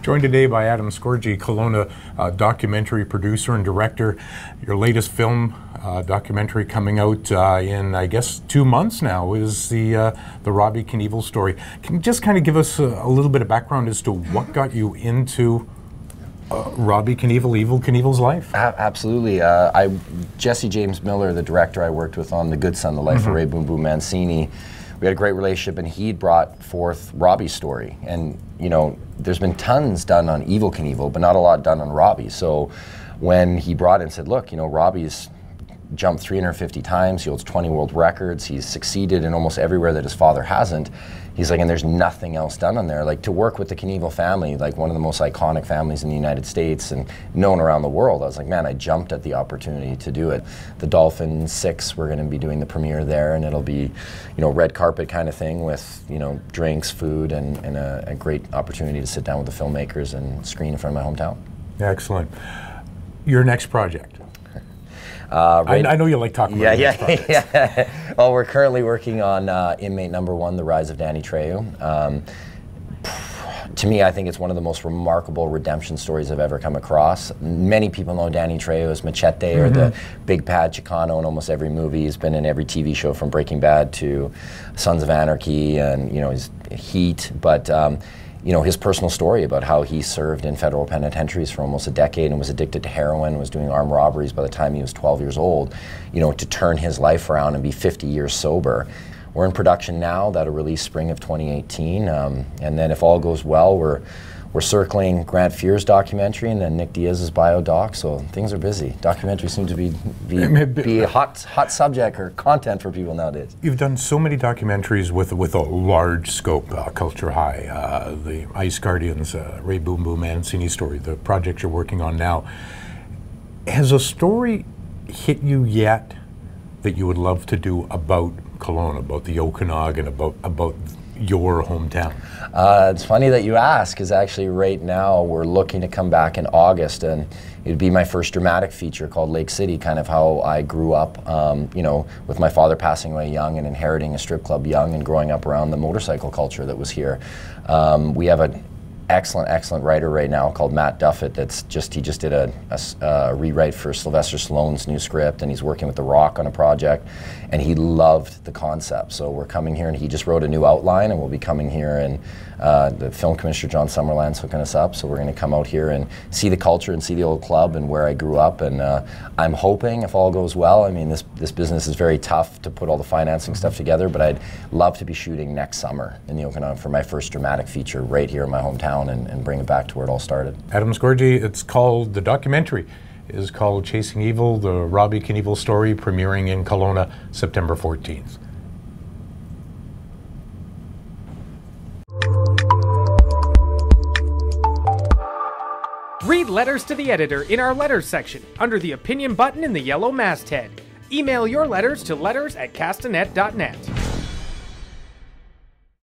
Joined today by Adam Scorgie, Kelowna documentary producer and director. Your latest film documentary coming out in, I guess, 2 months now is the Robbie Knievel story. Can you just kind of give us a little bit of background as to what got you into Robbie Knievel, Evel Knievel's life? Absolutely. Jesse James Miller, the director I worked with on The Good Son, The Life of Ray Boom Boom Mancini, we had a great relationship, and he'd brought forth Robbie's story. And, you know, there's been tons done on Evel Knievel, but not a lot done on Robbie. So when he brought it and said, look, you know, Robbie's jumped 350 times, he holds 20 world records, he's succeeded in almost everywhere that his father hasn't. He's like, and there's nothing else done on there. Like, to work with the Knievel family, like one of the most iconic families in the United States and known around the world, I was like, man, I jumped at the opportunity to do it. The Dolphin 6, we're gonna be doing the premiere there, and it'll be, you know, red carpet kind of thing with, you know, drinks, food, and a great opportunity to sit down with the filmmakers and screen in front of my hometown. Excellent. Your next project? I know you like talking about yeah. Well, we're currently working on Inmate #1, The Rise of Danny Trejo. To me, I think it's one of the most remarkable redemption stories I've ever come across. Many people know Danny Trejo as Machete or the Big Bad Chicano in almost every movie. He's been in every TV show from Breaking Bad to Sons of Anarchy and, you know, his Heat. But you know, his personal story about how he served in federal penitentiaries for almost a decade and was addicted to heroin, was doing armed robberies by the time he was 12 years old, you know, to turn his life around and be 50 years sober. We're in production now. That'll release spring of 2018. And then if all goes well, we're circling Grant Fear's documentary and then Nick Diaz's biodoc, so things are busy. Documentaries seem to be a hot subject or content for people nowadays. You've done so many documentaries with a large scope, Culture High, the Ice Guardians, Ray Boom Boom Mancini story, the project you're working on now. Has a story hit you yet that you would love to do about Kelowna, about the Okanagan, about your hometown? It's funny that you ask, because actually right now we're looking to come back in August, and it'd be my first dramatic feature called Lake City, kind of how I grew up, you know, with my father passing away young and inheriting a strip club young and growing up around the motorcycle culture that was here. We have an excellent writer right now called Matt Duffett he just did a rewrite for Sylvester Stallone's new script, and he's working with The Rock on a project, and he loved the concept. So we're coming here, and he just wrote a new outline, and we'll be coming here, and the film commissioner John Summerland's hooking us up, so we're going to come out here and see the culture and see the old club and where I grew up. And I'm hoping, if all goes well, I mean, this business is very tough to put all the financing stuff together, but I'd love to be shooting next summer in the Okanagan for my first dramatic feature right here in my hometown, and bring it back to where it all started. Adam Scorgie, the documentary is called Chasing Evel, the Robbie Knievel story, premiering in Kelowna September 14th. Read letters to the editor in our letters section under the opinion button in the yellow masthead. Email your letters to letters@castanet.net.